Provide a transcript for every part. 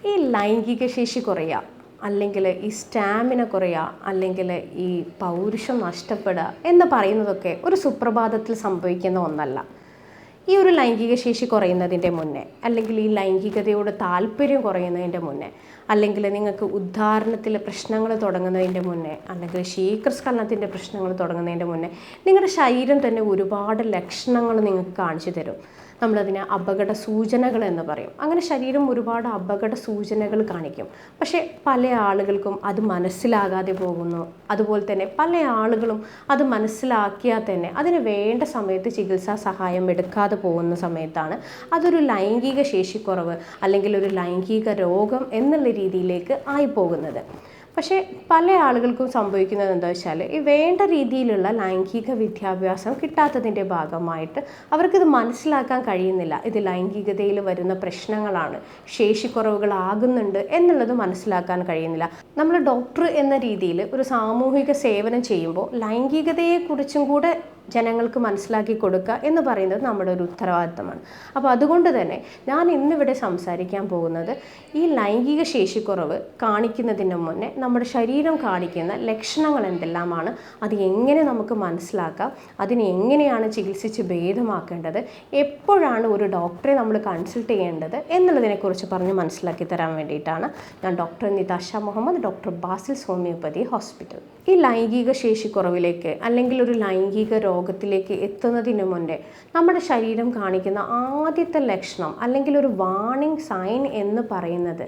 ഈ ലൈംഗിക ശേഷി കുറയുക, അല്ലെങ്കിൽ ഈ സ്റ്റാമിന കുറയുക, അല്ലെങ്കിൽ ഈ പൗരുഷം നഷ്ടപ്പെടുക എന്ന് പറയുന്നതൊക്കെ ഒരു സുപ്രഭാതത്തിൽ സംഭവിക്കുന്ന ഒന്നല്ല. ഈ ഒരു ലൈംഗിക ശേഷി കുറയുന്നതിൻ്റെ മുന്നേ, അല്ലെങ്കിൽ ഈ ലൈംഗികതയോട് താല്പര്യം കുറയുന്നതിൻ്റെ മുന്നേ, അല്ലെങ്കിൽ നിങ്ങൾക്ക് ഉദ്ധാരണത്തിൽ പ്രശ്നങ്ങൾ തുടങ്ങുന്നതിൻ്റെ മുന്നേ, അല്ലെങ്കിൽ ശീഘ്രസ്ഖലനത്തിൻ്റെ പ്രശ്നങ്ങൾ തുടങ്ങുന്നതിൻ്റെ മുന്നേ നിങ്ങളുടെ ശരീരം തന്നെ ഒരുപാട് ലക്ഷണങ്ങൾ നിങ്ങൾക്ക് കാണിച്ചു തരും. നമ്മളതിനെ അപകട സൂചനകൾ എന്ന് പറയും. അങ്ങനെ ശരീരം ഒരുപാട് അപകട സൂചനകൾ കാണിക്കും. പക്ഷേ പല ആളുകൾക്കും അത് മനസ്സിലാകാതെ പോകുന്നു. അതുപോലെ തന്നെ പല ആളുകളും അത് മനസ്സിലാക്കിയാൽ തന്നെ അതിന് വേണ്ട സമയത്ത് ചികിത്സാ സഹായം എടുക്കാതെ പോകുന്ന സമയത്താണ് അതൊരു ലൈംഗിക ശേഷിക്കുറവ് അല്ലെങ്കിൽ ഒരു ലൈംഗിക രോഗം എന്നുള്ള രീതിയിലേക്ക് ആയിപ്പോകുന്നത്. പക്ഷേ പല ആളുകൾക്കും സംഭവിക്കുന്നത് എന്താ വെച്ചാൽ, ഈ വേണ്ട രീതിയിലുള്ള ലൈംഗിക വിദ്യാഭ്യാസം കിട്ടാത്തതിൻ്റെ ഭാഗമായിട്ട് അവർക്കിത് മനസ്സിലാക്കാൻ കഴിയുന്നില്ല. ഇത് ലൈംഗികതയിൽ വരുന്ന പ്രശ്നങ്ങളാണ്, ശേഷിക്കുറവുകളാകുന്നുണ്ട് എന്നുള്ളത് മനസ്സിലാക്കാൻ കഴിയുന്നില്ല. നമ്മൾ ഡോക്ടർ എന്ന രീതിയിൽ ഒരു സാമൂഹിക സേവനം ചെയ്യുമ്പോൾ ലൈംഗികതയെക്കുറിച്ചും കൂടെ ജനങ്ങൾക്ക് മനസ്സിലാക്കി കൊടുക്കുക എന്ന് പറയുന്നത് നമ്മുടെ ഒരു ഉത്തരവാദിത്തമാണ്. അപ്പോൾ അതുകൊണ്ട് തന്നെ ഞാൻ ഇന്നിവിടെ സംസാരിക്കാൻ പോകുന്നത് ഈ ലൈംഗിക ശേഷിക്കുറവ് കാണിക്കുന്നതിന് മുന്നേ നമ്മുടെ ശരീരം കാണിക്കുന്ന ലക്ഷണങ്ങൾ എന്തെല്ലാമാണ്, അത് എങ്ങനെ നമുക്ക് മനസ്സിലാക്കാം, അതിനെ എങ്ങനെയാണ് ചികിത്സിച്ച് ഭേദമാക്കേണ്ടത്, എപ്പോഴാണ് ഒരു ഡോക്ടറെ നമ്മൾ കൺസൾട്ട് ചെയ്യേണ്ടത് എന്നുള്ളതിനെക്കുറിച്ച് പറഞ്ഞ് മനസ്സിലാക്കി തരാൻ വേണ്ടിയിട്ടാണ് ഞാൻ doctor Nitasha Muhammad, doctor Basil's homoeopathy hospital. ഈ ലൈംഗിക ശേഷിക്കുറവിലേക്ക് അല്ലെങ്കിൽ ഒരു ലൈംഗിക രോഗത്തിലേക്ക് എത്തുന്നതിന് മുന്നേ നമ്മുടെ ശരീരം കാണിക്കുന്ന ആദ്യത്തെ ലക്ഷണം അല്ലെങ്കിൽ ഒരു വാർണിംഗ് സൈൻ എന്ന് പറയുന്നത്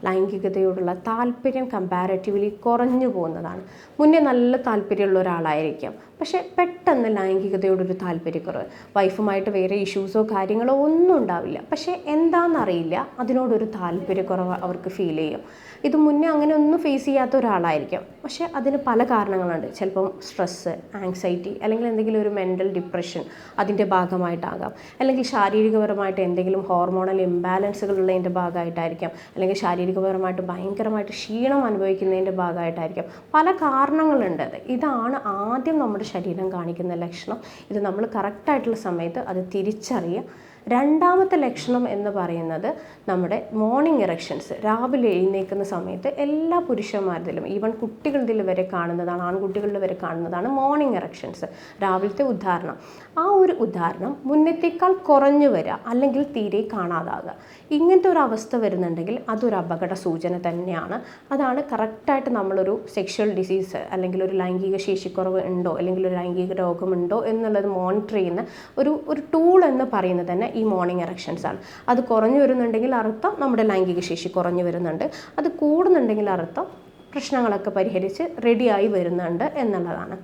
ലൈംഗികതയോടുള്ള താല്പര്യം കമ്പാരറ്റീവ്ലി കുറഞ്ഞു പോകുന്നതാണ്. മുന്നേ നല്ല താല്പര്യമുള്ള ഒരാളായിരിക്കാം, പക്ഷേ പെട്ടെന്ന് ലൈംഗികതയോടൊരു താല്പര്യക്കുറവ്, വൈഫുമായിട്ട് വേറെ ഇഷ്യൂസോ കാര്യങ്ങളോ ഒന്നും ഉണ്ടാവില്ല, പക്ഷേ എന്താണെന്നറിയില്ല അതിനോടൊരു താല്പര്യക്കുറവ് അവർക്ക് ഫീൽ ചെയ്യും. ഇത് മുന്നേ അങ്ങനെ ഒന്നും ഫേസ് ചെയ്യാത്ത ഒരാളായിരിക്കാം, പക്ഷേ അതിന് പല കാരണങ്ങളുണ്ട്. ചിലപ്പം സ്ട്രെസ്സ്, ആങ്സൈറ്റി, അല്ലെങ്കിൽ എന്തെങ്കിലും ഒരു മെൻ്റൽ ഡിപ്രഷൻ അതിൻ്റെ ഭാഗമായിട്ടാകാം, അല്ലെങ്കിൽ ശാരീരികപരമായിട്ട് എന്തെങ്കിലും ഹോർമോണൽ ഇംബാലൻസുകളുള്ളതിൻ്റെ ഭാഗമായിട്ടായിരിക്കാം, അല്ലെങ്കിൽ ശാരീരികപരമായിട്ട് ഭയങ്കരമായിട്ട് ക്ഷീണം അനുഭവിക്കുന്നതിൻ്റെ ഭാഗമായിട്ടായിരിക്കാം. പല കാരണങ്ങളുണ്ട്. ഇതാണ് ആദ്യം നമ്മുടെ ശരീരം കാണിക്കുന്ന ലക്ഷണം. ഇത് നമ്മൾ കറക്റ്റായിട്ടുള്ള സമയത്ത് അത് തിരിച്ചറിയുക. രണ്ടാമത്തെ ലക്ഷണം എന്ന് പറയുന്നത് നമ്മുടെ മോർണിംഗ് ഇറക്ഷൻസ്. രാവിലെ എഴുന്നേൽക്കുന്ന സമയത്ത് എല്ലാ പുരുഷന്മാരിലും, ഈവൻ കുട്ടികളിൽ വരെ കാണുന്നതാണ്, ആൺകുട്ടികളിൽ വരെ കാണുന്നതാണ് മോർണിംഗ് ഇറക്ഷൻസ്, രാവിലത്തെ ഉദ്ധാരണം. ആ ഒരു ഉദ്ധാരണം മുന്നത്തേക്കാൾ കുറഞ്ഞു വരിക അല്ലെങ്കിൽ തീരെ കാണാതാകുക. ഇങ്ങനത്തെ ഒരു അവസ്ഥ വരുന്നുണ്ടെങ്കിൽ അതൊരു അപകട സൂചന തന്നെയാണ്. അതാണ് കറക്റ്റായിട്ട് നമ്മളൊരു സെക്ഷൽ ഡിസീസ് അല്ലെങ്കിൽ ഒരു ലൈംഗിക ശേഷിക്കുറവ് ഉണ്ടോ അല്ലെങ്കിൽ ഒരു ലൈംഗിക രോഗമുണ്ടോ എന്നുള്ളത് മോണിറ്റർ ചെയ്യുന്ന ഒരു ടൂൾ എന്ന് പറയുന്നത് തന്നെ ഈ മോർണിംഗ് ഇറക്ഷൻസ് ആണ്. അത് കുറഞ്ഞു വരുന്നുണ്ടെങ്കിൽ അർത്ഥം നമ്മുടെ ലൈംഗിക ശേഷി കുറഞ്ഞു വരുന്നുണ്ട്, അത് കൂടുന്നുണ്ടെങ്കിൽ അർത്ഥം പ്രശ്നങ്ങളൊക്കെ പരിഹരിച്ച് റെഡിയായി വരുന്നുണ്ട് എന്നുള്ളതാണ്.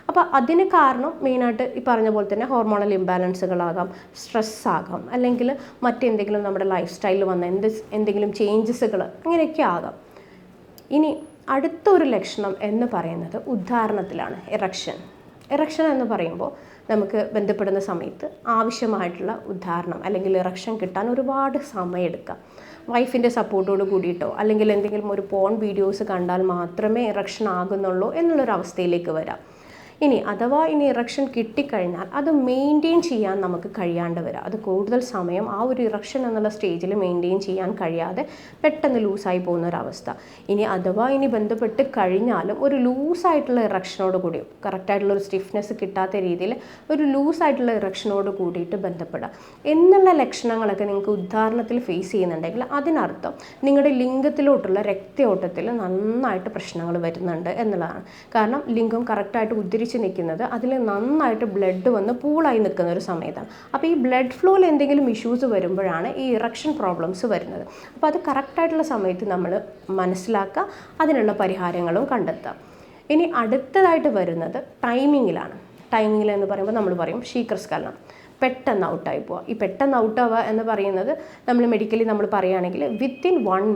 അപ്പോൾ അതിന് കാരണം മെയിനായിട്ട് ഈ പറഞ്ഞ പോലെ തന്നെ ഹോർമോണൽ ഇംബാലൻസുകളാകാം, സ്ട്രെസ്സാകാം, അല്ലെങ്കിൽ മറ്റെന്തെങ്കിലും നമ്മുടെ ലൈഫ് സ്റ്റൈലിൽ വന്ന എന്തെങ്കിലും ചേഞ്ചസുകൾ അങ്ങനെയൊക്കെ ആകാം. ഇനി അടുത്തൊരു ലക്ഷണം എന്ന് പറയുന്നത് ഉദ്ധാരണത്തിലാണ്. ഇറക്ഷൻ എന്ന് പറയുമ്പോൾ നമുക്ക് ബന്ധപ്പെടുന്ന സമയത്ത് ആവശ്യമായിട്ടുള്ള ഉദ്ധാരണം അല്ലെങ്കിൽ ഇറക്ഷൻ കിട്ടാൻ ഒരുപാട് സമയമെടുക്കാം. വൈഫിൻ്റെ സപ്പോർട്ടോട് കൂടിയിട്ടോ അല്ലെങ്കിൽ എന്തെങ്കിലും ഒരു പോൺ വീഡിയോസ് കണ്ടാൽ മാത്രമേ ഇറക്ഷൻ ആകുന്നുള്ളൂ എന്നുള്ളൊരവസ്ഥയിലേക്ക് വരാം. ഇനി അഥവാ ഇറക്ഷൻ കിട്ടിക്കഴിഞ്ഞാൽ അത് മെയിൻറ്റെയിൻ ചെയ്യാൻ നമുക്ക് കഴിയാണ്ട് വരാം. അത് കൂടുതൽ സമയം ആ ഒരു ഇറക്ഷൻ എന്നുള്ള സ്റ്റേജിൽ മെയിൻറ്റെയിൻ ചെയ്യാൻ കഴിയാതെ പെട്ടെന്ന് ലൂസായി പോകുന്ന ഒരവസ്ഥ. അഥവാ ബന്ധപ്പെട്ട് കഴിഞ്ഞാലും ഒരു ലൂസായിട്ടുള്ള ഇറക്ഷനോട് കൂടി, കറക്റ്റായിട്ടുള്ളൊരു സ്റ്റിഫ്നെസ് കിട്ടാത്ത രീതിയിൽ ഒരു ലൂസായിട്ടുള്ള ഇറക്ഷനോട് കൂടിയിട്ട് ബന്ധപ്പെടുക എന്നുള്ള ലക്ഷണങ്ങളൊക്കെ നിങ്ങൾക്ക് ഉദ്ധാരണത്തിൽ ഫേസ് ചെയ്യുന്നുണ്ടെങ്കിൽ അതിനർത്ഥം നിങ്ങളുടെ ലിംഗത്തിലോട്ടുള്ള രക്തയോട്ടത്തിൽ നന്നായിട്ട് പ്രശ്നങ്ങൾ വരുന്നുണ്ട് എന്നുള്ളതാണ്. കാരണം ലിംഗം കറക്റ്റായിട്ട് നിൽക്കുന്നത് അതിൽ നന്നായിട്ട് ബ്ലഡ് വന്ന് പൂളായി നിൽക്കുന്ന ഒരു സമയത്താണ്. അപ്പോൾ ഈ ബ്ലഡ് ഫ്ലോയിൽ എന്തെങ്കിലും ഇഷ്യൂസ് വരുമ്പോഴാണ് ഈ ഇറക്ഷൻ പ്രോബ്ലംസ് വരുന്നത്. അപ്പോൾ അത് കറക്റ്റായിട്ടുള്ള സമയത്ത് നമ്മൾ മനസ്സിലാക്കുക, അതിനുള്ള പരിഹാരങ്ങളും കണ്ടെത്താം. ഇനി അടുത്തതായിട്ട് വരുന്നത് ടൈമിങ്ങിലാണ്. ടൈമിങ്ങിൽ എന്ന് പറയുമ്പോൾ നമ്മൾ പറയും ശീഘ്രസ്ഖലനം, പെട്ടെന്ന് ഔട്ടായി പോവുക. ഈ പെട്ടെന്ന് ഔട്ടാവുക എന്ന് പറയുന്നത് നമ്മൾ മെഡിക്കലി നമ്മൾ പറയുകയാണെങ്കിൽ വിത്തിൻ 1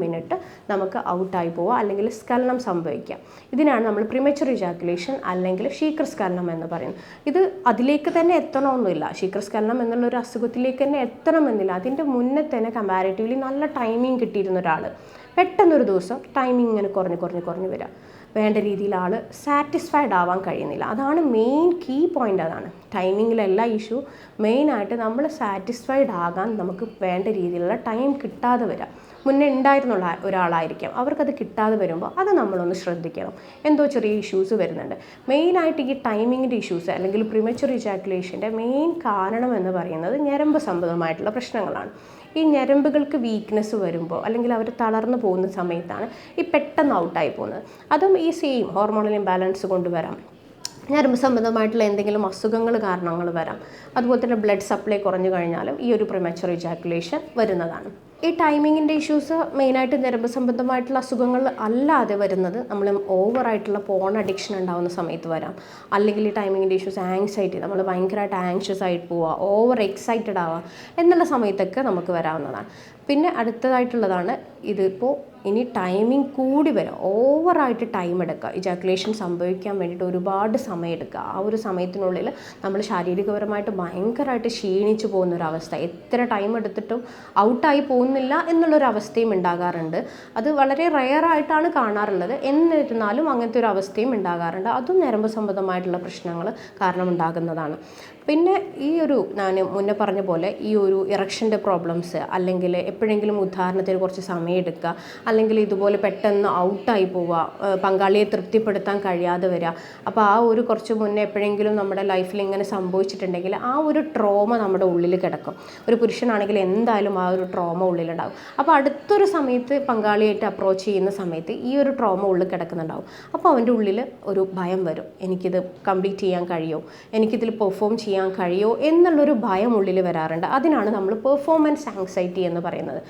മിനിറ്റ് നമുക്ക് ഔട്ടായി പോവുക അല്ലെങ്കിൽ സ്ഖലനം സംഭവിക്കാം. ഇതിനാണ് നമ്മൾ പ്രിമച്വർ ഇജാക്കുലേഷൻ അല്ലെങ്കിൽ ശീഘ്രസ്ഖലനം എന്ന് പറയുന്നത്. ഇത് അതിലേക്ക് തന്നെ എത്തണമെന്നില്ല, ശീഘ്രസ്ഖലനം എന്നുള്ളൊരു അസുഖത്തിലേക്ക് തന്നെ എത്തണമെന്നില്ല. അതിൻ്റെ മുന്നേ തന്നെ കമ്പാരിറ്റീവ്ലി നല്ല ടൈമിങ് കിട്ടിയിരുന്ന ഒരാൾ പെട്ടെന്നൊരു ദിവസം ടൈമിങ് ഇങ്ങനെ കുറഞ്ഞ് വരിക. വേണ്ട രീതിയിൽ ആൾ സാറ്റിസ്ഫൈഡ് ആവാൻ കഴിയുന്നില്ല. അതാണ് മെയിൻ കീ പോയിൻ്റ്. അതാണ് ടൈമിങ്ങിലല്ല ഇഷ്യൂ. മെയിനായിട്ട് നമ്മൾ സാറ്റിസ്ഫൈഡ് ആകാൻ നമുക്ക് വേണ്ട രീതിയിലുള്ള ടൈം കിട്ടാതെ വരാം. മുന്നേ ഉണ്ടായിരുന്നുള്ള ഒരാളായിരിക്കാം, അവർക്കത് കിട്ടാതെ വരുമ്പോൾ അത് നമ്മളൊന്ന് ശ്രദ്ധിക്കണം. എന്തോ ചെറിയ ഇഷ്യൂസ് വരുന്നുണ്ട്. മെയിനായിട്ട് ഈ ടൈമിങ്ങിൻ്റെ ഇഷ്യൂസ് അല്ലെങ്കിൽ പ്രിമച്വർ ഇജാക്കുലേഷൻ്റെ മെയിൻ കാരണം എന്ന് പറയുന്നത് ഞരമ്പ് സംബന്ധമായിട്ടുള്ള പ്രശ്നങ്ങളാണ്. ഈ ഞരമ്പുകൾക്ക് വീക്ക്നെസ് വരുമ്പോൾ അല്ലെങ്കിൽ അവർ തളർന്നു പോകുന്ന സമയത്താണ് ഈ പെട്ടെന്ന് ഔട്ടായി പോകുന്നത്. അതും ഈ സെയിം ഹോർമോണൽ ഇംബാലൻസ് കൊണ്ടുവരാം, ഞരമ്പ് സംബന്ധമായിട്ടുള്ള എന്തെങ്കിലും അസുഖങ്ങൾ കാരണങ്ങൾ വരാം. അതുപോലെ തന്നെ ബ്ലഡ് സപ്ലൈ കുറഞ്ഞു കഴിഞ്ഞാലും ഈ ഒരു പ്രിമച്വർ ഇജാക്കുലേഷൻ വരുന്നതാണ്. ഈ ടൈമിങ്ങിൻ്റെ ഇഷ്യൂസ് മെയിനായിട്ട് ഞരമ്പ് സംബന്ധമായിട്ടുള്ള അസുഖങ്ങൾ അല്ലാതെ വരുന്നത് നമ്മൾ ഓവറായിട്ടുള്ള പോൺ അഡിക്ഷൻ ഉണ്ടാകുന്ന സമയത്ത് വരാം. അല്ലെങ്കിൽ ഈ ടൈമിങ്ങിൻ്റെ ഇഷ്യൂസ് ആങ്സൈറ്റി, നമ്മൾ ഭയങ്കരമായിട്ട് ആങ്ഷ്യസ് ആയിട്ട് പോവുക, ഓവർ എക്സൈറ്റഡ് ആവുക എന്നുള്ള സമയത്തൊക്കെ നമുക്ക് വരാവുന്നതാണ്. പിന്നെ അടുത്തതായിട്ടുള്ളതാണ് ഇതിപ്പോൾ ഇനി ടൈമിംഗ് കൂടി വരും, ഓവറായിട്ട് ടൈം എടുക്കുക, ഇജാക്കുലേഷൻ സംഭവിക്കാൻ വേണ്ടിയിട്ട് ഒരുപാട് സമയം എടുക്കുക. ആ ഒരു സമയത്തിനുള്ളിൽ നമ്മൾ ശാരീരികപരമായിട്ട് ഭയങ്കരമായിട്ട് ക്ഷീണിച്ചു പോകുന്നൊരവസ്ഥ, എത്ര ടൈം എടുത്തിട്ടും ഔട്ടായി പോകുന്നില്ല എന്നുള്ളൊരവസ്ഥയും ഉണ്ടാകാറുണ്ട്. അത് വളരെ റെയറായിട്ടാണ് കാണാറുള്ളത്, എന്നിരുന്നാലും അങ്ങനത്തെ ഒരു അവസ്ഥയും ഉണ്ടാകാറുണ്ട്. അതും ഞരമ്പ് സംബന്ധമായിട്ടുള്ള പ്രശ്നങ്ങൾ കാരണം ഉണ്ടാകുന്നതാണ്. പിന്നെ ഈ ഒരു ഞാൻ മുന്നേ പറഞ്ഞ പോലെ ഈ ഒരു ഇറക്ഷൻ്റെ പ്രോബ്ലംസ്, അല്ലെങ്കിൽ എപ്പോഴെങ്കിലും ഉദാഹരണത്തിന് കുറച്ച് സമയം എടുക്കുക, അല്ലെങ്കിൽ ഇതുപോലെ പെട്ടെന്ന് ഔട്ടായി പോവുക, പങ്കാളിയെ തൃപ്തിപ്പെടുത്താൻ കഴിയാതെ വരിക. അപ്പോൾ ആ ഒരു കുറച്ച് മുന്നേ എപ്പോഴെങ്കിലും നമ്മുടെ ലൈഫിൽ ഇങ്ങനെ സംഭവിച്ചിട്ടുണ്ടെങ്കിൽ ആ ഒരു ട്രോമ നമ്മുടെ ഉള്ളിൽ കിടക്കും. ഒരു പുരുഷനാണെങ്കിൽ എന്തായാലും ആ ഒരു ട്രോമ ഉള്ളിലുണ്ടാകും. അപ്പോൾ അടുത്തൊരു സമയത്ത് പങ്കാളിയായിട്ട് അപ്രോച്ച് ചെയ്യുന്ന സമയത്ത് ഈ ഒരു ട്രോമ ഉള്ളിൽ കിടക്കുന്നുണ്ടാവും. അപ്പോൾ അവൻ്റെ ഉള്ളിൽ ഒരു ഭയം വരും, എനിക്കിത് കംപ്ലീറ്റ് ചെയ്യാൻ കഴിയുമോ, എനിക്കിതിൽ പെർഫോം ചെയ്യാൻ എന്നുള്ളൊരു ഭയം ഉള്ളിൽ വരാറുണ്ട്. അതിനാണ് നമ്മൾ പെർഫോമൻസ് ആങ്സൈറ്റി എന്ന് പറയുന്നത്.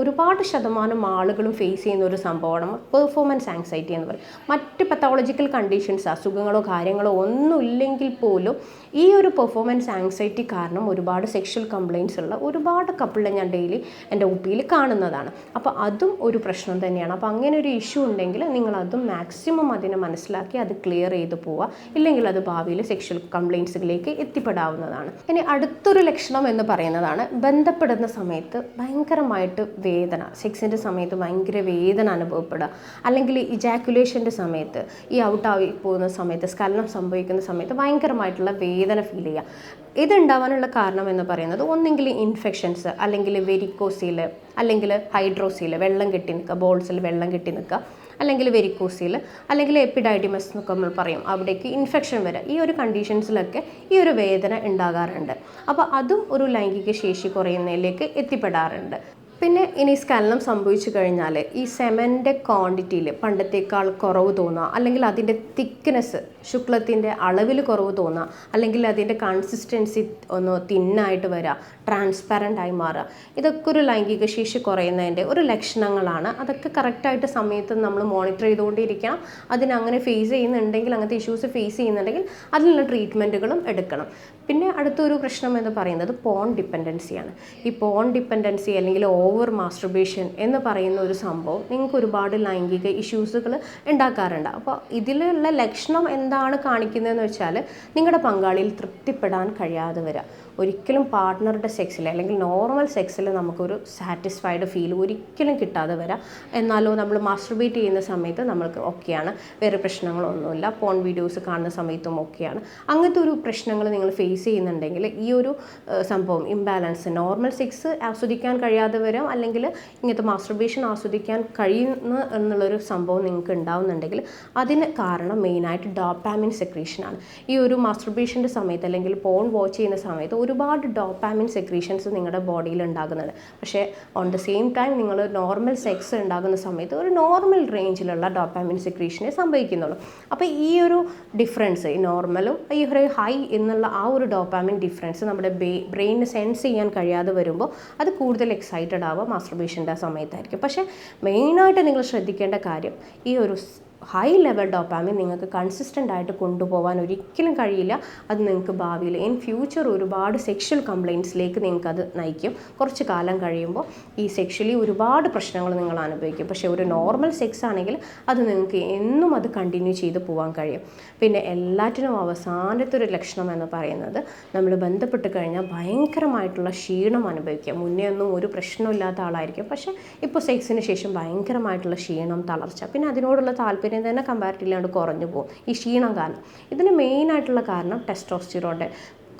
ഒരുപാട് ശതമാനം ആളുകളും ഫേസ് ചെയ്യുന്ന ഒരു സംഭവമാണ് പെർഫോമൻസ് ആങ്സൈറ്റി എന്ന് പറയും. മറ്റ് പത്തോളജിക്കൽ കണ്ടീഷൻസ്, അസുഖങ്ങളോ കാര്യങ്ങളോ ഒന്നുമില്ലെങ്കിൽ പോലും ഈ ഒരു പെർഫോമൻസ് ആങ്സൈറ്റി കാരണം ഒരുപാട് സെക്ഷൽ കംപ്ലയിൻസ് ഉള്ള ഒരുപാട് കപ്പിളിനെ ഞാൻ ഡെയിലി എൻ്റെ ഒപിയിൽ കാണുന്നതാണ്. അപ്പോൾ അതും ഒരു പ്രശ്നം തന്നെയാണ്. അപ്പോൾ അങ്ങനെ ഒരു ഇഷ്യൂ ഉണ്ടെങ്കിൽ നിങ്ങളതും മാക്സിമം അതിനെ മനസ്സിലാക്കി അത് ക്ലിയർ ചെയ്ത് പോവുക, ഇല്ലെങ്കിൽ അത് ഭാവിയിൽ സെക്ഷൽ കംപ്ലയിൻസുകളിലേക്ക് എത്തിപ്പെടാവുന്നതാണ്. ഇനി അടുത്തൊരു ലക്ഷണം എന്ന് പറയുന്നതാണ് ബന്ധപ്പെടുന്ന സമയത്ത് ഭയങ്കരമായിട്ട് വേദന, സെക്സിൻ്റെ സമയത്ത് ഭയങ്കര വേദന അനുഭവപ്പെടുക, അല്ലെങ്കിൽ ഇജാക്കുലേഷൻ്റെ സമയത്ത് ഈ ഔട്ടായി പോകുന്ന സമയത്ത്, സ്ഖലനം സംഭവിക്കുന്ന സമയത്ത് ഭയങ്കരമായിട്ടുള്ള വേദന ഫീൽ ചെയ്യുക. ഇതുണ്ടാവാനുള്ള കാരണം എന്ന് പറയുന്നത് ഒന്നെങ്കിൽ ഇൻഫെക്ഷൻസ്, അല്ലെങ്കിൽ വെരിക്കോസിൽ, അല്ലെങ്കിൽ ഹൈഡ്രോസിൽ വെള്ളം കെട്ടി നിൽക്കുക, ബോൾസിൽ വെള്ളം കെട്ടി നിൽക്കുക, അല്ലെങ്കിൽ വെരിക്കോസിൽ, അല്ലെങ്കിൽ എപ്പിഡൈഡിമസ് എന്നൊക്കെ നമ്മൾ പറയും, അവിടേക്ക് ഇൻഫെക്ഷൻ വരിക. ഈ ഒരു കണ്ടീഷൻസിലൊക്കെ ഈ ഒരു വേദന ഉണ്ടാകാറുണ്ട്. അപ്പോൾ അതും ഒരു ലൈംഗിക ശേഷി കുറയുന്നതിലേക്ക് എത്തിപ്പെടാറുണ്ട്. പിന്നെ ഇനി സ്ഖലനം സംഭവിച്ചു കഴിഞ്ഞാൽ ഈ സെമൻ്റെ ക്വാണ്ടിറ്റിയിൽ പണ്ടത്തേക്കാൾ കുറവ് തോന്നുക, അല്ലെങ്കിൽ അതിൻ്റെ തിക്നെസ്, ശുക്ലത്തിൻ്റെ അളവിൽ കുറവ് തോന്നുക, അല്ലെങ്കിൽ അതിൻ്റെ കൺസിസ്റ്റൻസി ഒന്ന് തിന്നായിട്ട് വരിക, ട്രാൻസ്പാരൻ്റായി മാറുക, ഇതൊക്കെ ഒരു ലൈംഗിക ശേഷി കുറയുന്നതിൻ്റെ ഒരു ലക്ഷണങ്ങളാണ്. അതൊക്കെ കറക്റ്റായിട്ട് സമയത്ത് നമ്മൾ മോണിറ്റർ ചെയ്തുകൊണ്ടിരിക്കണം. അതിനങ്ങനെ ഫേസ് ചെയ്യുന്നുണ്ടെങ്കിൽ, അങ്ങനത്തെ ഇഷ്യൂസ് ഫേസ് ചെയ്യുന്നുണ്ടെങ്കിൽ അതിനുള്ള ട്രീറ്റ്മെൻറ്റുകളും എടുക്കണം. പിന്നെ അടുത്തൊരു പ്രശ്നം എന്ന് പറയുന്നത് പോൺ ഡിപ്പെൻഡൻസിയാണ്. ഈ പോൺ ഡിപ്പെൻഡൻസി അല്ലെങ്കിൽ ഓവർ മാസ്റ്റർബേഷൻ എന്ന് പറയുന്ന ഒരു സംഭവം നിങ്ങൾക്ക് ഒരുപാട് ലൈംഗിക ഇഷ്യൂസുകൾ ഉണ്ടാക്കാറുണ്ട്. അപ്പോൾ ഇതിലുള്ള ലക്ഷണം എന്താണ് കാണിക്കുന്നതെന്ന് വെച്ചാൽ നിങ്ങളുടെ പങ്കാളിയിൽ തൃപ്തിപ്പെടാൻ കഴിയാതെ വരിക. ഒരിക്കലും പാർട്ട്ണറുടെ സെക്സിൽ അല്ലെങ്കിൽ നോർമൽ സെക്സിൽ നമുക്കൊരു സാറ്റിസ്ഫൈഡ് ഫീൽ ഒരിക്കലും കിട്ടാതെ വരാം. എന്നാലോ നമ്മൾ മാസ്റ്റർബേറ്റ് ചെയ്യുന്ന സമയത്ത് നമ്മൾക്ക് ഓക്കെയാണ്, വേറെ പ്രശ്നങ്ങളൊന്നുമില്ല, പോൺ വീഡിയോസ് കാണുന്ന സമയത്തും ഓക്കെയാണ്. അങ്ങനത്തെ ഒരു പ്രശ്നങ്ങൾ നിങ്ങൾ ഫേസ് ചെയ്യുന്നുണ്ടെങ്കിൽ ഈ ഒരു സംഭവം ഇംബാലൻസ്, നോർമൽ സെക്സ് ആസ്വദിക്കാൻ കഴിയാതെ വരാം, അല്ലെങ്കിൽ ഇങ്ങനത്തെ മാസ്റ്റർബേഷൻ ആസ്വദിക്കാൻ കഴിയുന്ന എന്നുള്ളൊരു സംഭവം നിങ്ങൾക്ക് ഉണ്ടാവുന്നുണ്ടെങ്കിൽ അതിന് കാരണം മെയിനായിട്ട് ഡോപ്പാമിൻ സെക്രീഷനാണ്. ഈ ഒരു മാസ്റ്റർബേഷൻ്റെ സമയത്ത് അല്ലെങ്കിൽ പോൺ വാച്ച് ചെയ്യുന്ന സമയത്ത് ഒരുപാട് ഡോപ്പാമിൻ സെക്രീഷൻസ് നിങ്ങളുടെ ബോഡിയിൽ ഉണ്ടാകുന്നുണ്ട്. പക്ഷേ ഓൺ ദ സെയിം ടൈം നിങ്ങൾ നോർമൽ സെക്സ് ഉണ്ടാകുന്ന സമയത്ത് ഒരു നോർമൽ റേഞ്ചിലുള്ള ഡോപ്പാമിൻ സെക്രീഷനെ സംഭവിക്കുന്നുള്ളൂ. അപ്പോൾ ഈ ഒരു ഡിഫറൻസ്, ഈ നോർമലും ഈ ഒരു ഹൈ എന്നുള്ള ആ ഒരു ഡോപ്പാമിൻ ഡിഫറൻസ് നമ്മുടെ ബ്രെയിനിന് സെൻസ് ചെയ്യാൻ കഴിയാതെ വരുമ്പോൾ അത് കൂടുതൽ എക്സൈറ്റഡ് ആവുക മാസ്റ്റർബേഷൻ്റെ സമയത്തായിരിക്കും. പക്ഷേ മെയിനായിട്ട് നിങ്ങൾ ശ്രദ്ധിക്കേണ്ട കാര്യം, ഈ ഒരു ഹൈ ലെവൽ ഡോപ്പാമിൻ നിങ്ങൾക്ക് കൺസിസ്റ്റൻ്റ് ആയിട്ട് കൊണ്ടുപോകാൻ ഒരിക്കലും കഴിയില്ല. അത് നിങ്ങൾക്ക് ഭാവിയിൽ ഇൻ ഫ്യൂച്ചർ ഒരുപാട് സെക്ഷൽ കംപ്ലയിൻസിലേക്ക് നിങ്ങൾക്കത് നയിക്കും. കുറച്ച് കാലം കഴിയുമ്പോൾ ഈ സെക്ഷലി ഒരുപാട് പ്രശ്നങ്ങൾ നിങ്ങൾ അനുഭവിക്കും. പക്ഷേ ഒരു നോർമൽ സെക്സ് ആണെങ്കിൽ അത് നിങ്ങൾക്ക് എന്നും അത് കണ്ടിന്യൂ ചെയ്ത് പോകാൻ കഴിയും. പിന്നെ എല്ലാറ്റിനും അവസാനത്തെ ഒരു ലക്ഷണം എന്ന് പറയുന്നത് നമ്മൾ ബന്ധപ്പെട്ട് കഴിഞ്ഞാൽ ഭയങ്കരമായിട്ടുള്ള ക്ഷീണം അനുഭവിക്കുക. മുന്നേ ഒന്നും ഒരു പ്രശ്നമില്ലാത്ത ആളായിരിക്കും, പക്ഷേ ഇപ്പോൾ സെക്സിന് ശേഷം ഭയങ്കരമായിട്ടുള്ള ക്ഷീണം, തളർച്ച, പിന്നെ അതിനോടുള്ള താല്പര്യം സൗന്ദര്യം തന്നെ കമ്പാരിറ്റീവ്ലി കുറഞ്ഞു പോകും ഈ ക്ഷീണം കാരണം. ഇതിന് മെയിനായിട്ടുള്ള കാരണം ടെസ്റ്റോസ്റ്റിറോണിൻ്റെ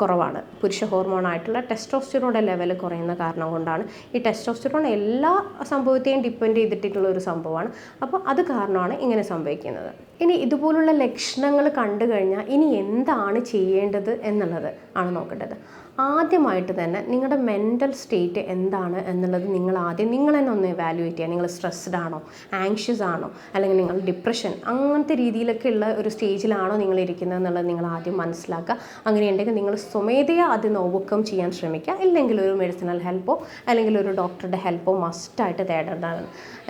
കുറവാണ്. പുരുഷ ഹോർമോണായിട്ടുള്ള ടെസ്റ്റോസ്റ്റിറോണിൻ്റെ ലെവൽ കുറയുന്ന കാരണം കൊണ്ടാണ്. ഈ ടെസ്റ്റോസ്റ്റിറോൺ എല്ലാ സംഭവത്തെയും ഡിപ്പെൻഡ് ചെയ്തിട്ടുള്ള ഒരു സംഭവമാണ്. അപ്പോൾ അത് കാരണമാണ് ഇങ്ങനെ സംഭവിക്കുന്നത്. ഇനി ഇതുപോലുള്ള ലക്ഷണങ്ങൾ കണ്ടു കഴിഞ്ഞാൽ ഇനി എന്താണ് ചെയ്യേണ്ടത് എന്നുള്ളത് ആണ് നോക്കേണ്ടത്. ആദ്യമായിട്ട് തന്നെ നിങ്ങളുടെ മെൻ്റൽ സ്റ്റേറ്റ് എന്താണ് എന്നുള്ളത് നിങ്ങൾ തന്നെ ഒന്ന് എവാലുവേറ്റ് ചെയ്യുക. നിങ്ങൾ സ്ട്രെസ്ഡ് ആണോ, ആങ്ഷ്യസ് ആണോ, അല്ലെങ്കിൽ നിങ്ങൾ ഡിപ്രഷൻ അങ്ങനത്തെ രീതിയിലൊക്കെ ഉള്ള ഒരു സ്റ്റേജിലാണോ നിങ്ങൾ ഇരിക്കുന്നത് എന്നുള്ളത് നിങ്ങൾ ആദ്യം മനസ്സിലാക്കുക. അങ്ങനെയുണ്ടെങ്കിൽ നിങ്ങൾ സ്വമേധയാ അതിന് ഓവർകം ചെയ്യാൻ ശ്രമിക്കുക. ഇല്ലെങ്കിൽ ഒരു മെഡിസിനൽ ഹെൽപ്പോ അല്ലെങ്കിൽ ഒരു ഡോക്ടറുടെ ഹെൽപ്പോ മസ്റ്റായിട്ട് തേടേണ്ടതാണ്.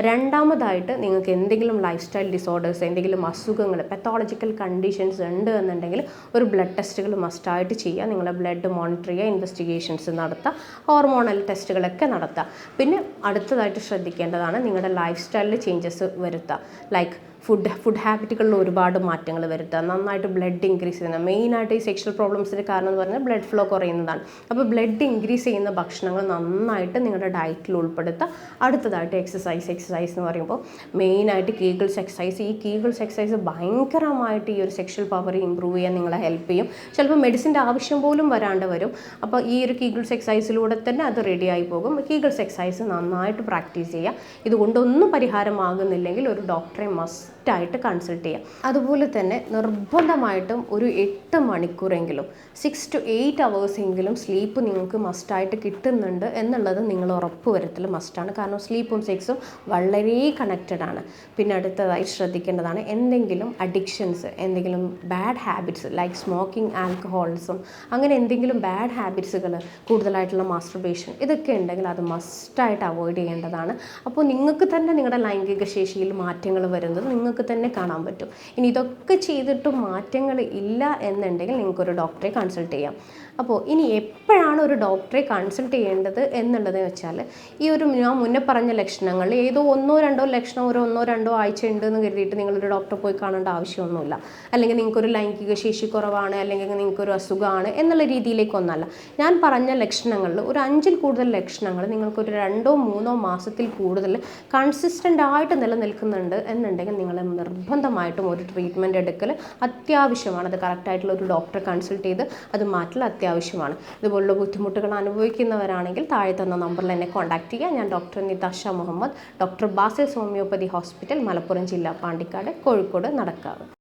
രണ്ടാമതായിട്ട് നിങ്ങൾക്ക് എന്തെങ്കിലും ലൈഫ് സ്റ്റൈൽ ഡിസോർഡേഴ്സ്, എന്തെങ്കിലും അസുഖങ്ങൾ, പെത്തോളജിക്കൽ കണ്ടീഷൻസ് ഉണ്ട് എന്നുണ്ടെങ്കിൽ ഒരു ബ്ലഡ് ടെസ്റ്റുകൾ മസ്റ്റായിട്ട് ചെയ്യുക. നിങ്ങളുടെ ബ്ലഡ് മോണിറ്റർ ചെയ്യുക, ഇൻവെസ്റ്റിഗേഷൻസ് നടത്തുക, ഹോർമോണൽ ടെസ്റ്റുകളൊക്കെ നടത്തുക. പിന്നെ അടുത്തതായിട്ട് ശ്രദ്ധിക്കേണ്ടതാണ് നിങ്ങളുടെ ലൈഫ് സ്റ്റൈലിൽ ചേഞ്ചസ് വരുത്തുക. ലൈക്ക് ഫുഡ് ഹാബിറ്റുകളിൽ ഒരുപാട് മാറ്റങ്ങൾ വരുത്തുക. നന്നായിട്ട് ബ്ലഡ് ഇൻക്രീസ് ചെയ്യുന്ന, മെയിനായിട്ട് ഈ സെക്ഷൽ പ്രോബ്ലംസിൻ്റെ കാരണം എന്ന് പറഞ്ഞാൽ ബ്ലഡ് ഫ്ലോ കുറയുന്നതാണ്. അപ്പോൾ ബ്ലഡ് ഇൻക്രീസ് ചെയ്യുന്ന ഭക്ഷണങ്ങൾ നന്നായിട്ട് നിങ്ങളുടെ ഡയറ്റിൽ ഉൾപ്പെടുത്തുക. അടുത്തതായിട്ട് എക്സസൈസ് എന്ന് പറയുമ്പോൾ മെയിനായിട്ട് കീഗിൾസ് എക്സസൈസ്. ഈ കീഗിൾസ് എക്സസൈസ് ഭയങ്കരമായിട്ട് ഈ ഒരു സെക്ഷൽ പവർ ഇമ്പ്രൂവ് ചെയ്യാൻ നിങ്ങളെ ഹെൽപ്പ് ചെയ്യും. ചിലപ്പോൾ മെഡിസിൻ്റെ ആവശ്യം പോലും വരാണ്ട് വരും. അപ്പോൾ ഈ ഒരു കീഗിൾസ് എക്സസൈസിലൂടെ തന്നെ അത് റെഡിയായി പോകും. കീഗിൾസ് എക്സസൈസ് നന്നായിട്ട് പ്രാക്ടീസ് ചെയ്യുക. ഇതുകൊണ്ടൊന്നും പരിഹാരമാകുന്നില്ലെങ്കിൽ ഒരു ഡോക്ടറെ മസ്റ്റായിട്ട് കൺസൾട്ട് ചെയ്യുക. അതുപോലെ തന്നെ നിർബന്ധമായിട്ടും ഒരു 8 മണിക്കൂറെങ്കിലും 6 to 8 hours എങ്കിലും സ്ലീപ്പ് നിങ്ങൾക്ക് മസ്റ്റായിട്ട് കിട്ടുന്നുണ്ട് എന്നുള്ളത് നിങ്ങൾ ഉറപ്പ് വരുത്തൽ മസ്റ്റാണ്. കാരണം സ്ലീപ്പും സെക്സും വളരെ കണക്റ്റഡ് ആണ്. പിന്നെ അടുത്തതായി ശ്രദ്ധിക്കേണ്ടതാണ് എന്തെങ്കിലും അഡിക്ഷൻസ്, എന്തെങ്കിലും bad habits like smoking, alcoholism, അങ്ങനെ എന്തെങ്കിലും ബാഡ് ഹാബിറ്റ്സുകൾ, കൂടുതലായിട്ടുള്ള മാസ്റ്റർബേഷൻ, ഇതൊക്കെ ഉണ്ടെങ്കിൽ അത് മസ്റ്റായിട്ട് അവോയ്ഡ് ചെയ്യേണ്ടതാണ്. അപ്പോൾ നിങ്ങൾക്ക് തന്നെ നിങ്ങളുടെ ലൈംഗിക ശേഷിയിൽ മാറ്റങ്ങൾ വരുന്നത് നിങ്ങൾക്ക് തന്നെ കാണാൻ പറ്റും. ഇനി ഇതൊക്കെ ചെയ്തിട്ടും മാറ്റങ്ങൾ ഇല്ല എന്നുണ്ടെങ്കിൽ നിങ്ങൾക്കൊരു ഡോക്ടറെ കൺസൾട്ട് ചെയ്യാം. അപ്പോൾ ഇനി എപ്പോഴാണ് ഒരു ഡോക്ടറെ കൺസൾട്ട് ചെയ്യേണ്ടത് എന്നുള്ളത് വെച്ചാൽ ഈ ഒരു ഞാൻ മുന്നേ പറഞ്ഞ ലക്ഷണങ്ങളിൽ ഏതോ 1-2 ലക്ഷണം ഒരു 1-2 ആഴ്ച ഉണ്ട് എന്ന് കരുതിയിട്ട് നിങ്ങളൊരു ഡോക്ടറെ പോയി കാണേണ്ട ആവശ്യമൊന്നുമില്ല. അല്ലെങ്കിൽ നിങ്ങൾക്കൊരു ലൈംഗിക ശേഷി കുറവാണ്, അല്ലെങ്കിൽ നിങ്ങൾക്കൊരു അസുഖമാണ് എന്നുള്ള രീതിയിലേക്കൊന്നല്ല. ഞാൻ പറഞ്ഞ ലക്ഷണങ്ങളിൽ ഒരു 5-ൽ കൂടുതൽ ലക്ഷണങ്ങൾ നിങ്ങൾക്കൊരു 2-3 മാസത്തിൽ കൂടുതൽ കൺസിസ്റ്റൻ്റ് ആയിട്ട് നിലനിൽക്കുന്നുണ്ട് എന്നുണ്ടെങ്കിൽ നിങ്ങൾ നിർബന്ധമായിട്ടും ഒരു ട്രീറ്റ്മെൻറ്റ് എടുക്കൽ അത്യാവശ്യമാണ്. അത് കറക്റ്റായിട്ടുള്ള ഒരു ഡോക്ടറെ കൺസൾട്ട് ചെയ്ത് അത് മാറ്റൽ അത്യാവശ്യമാണ്. ഇതുപോലുള്ള ബുദ്ധിമുട്ടുകൾ അനുഭവിക്കുന്നവരാണെങ്കിൽ താഴെ തന്ന നമ്പറിൽ എന്നെ കോൺടാക്ട് ചെയ്യുക. ഞാൻ doctor Nitasha Muhammad, doctor Basil's homoeopathy hospital, Malappuram ജില്ല, പാണ്ടിക്കാട്, കോഴിക്കോട്, നടക്കാവ്.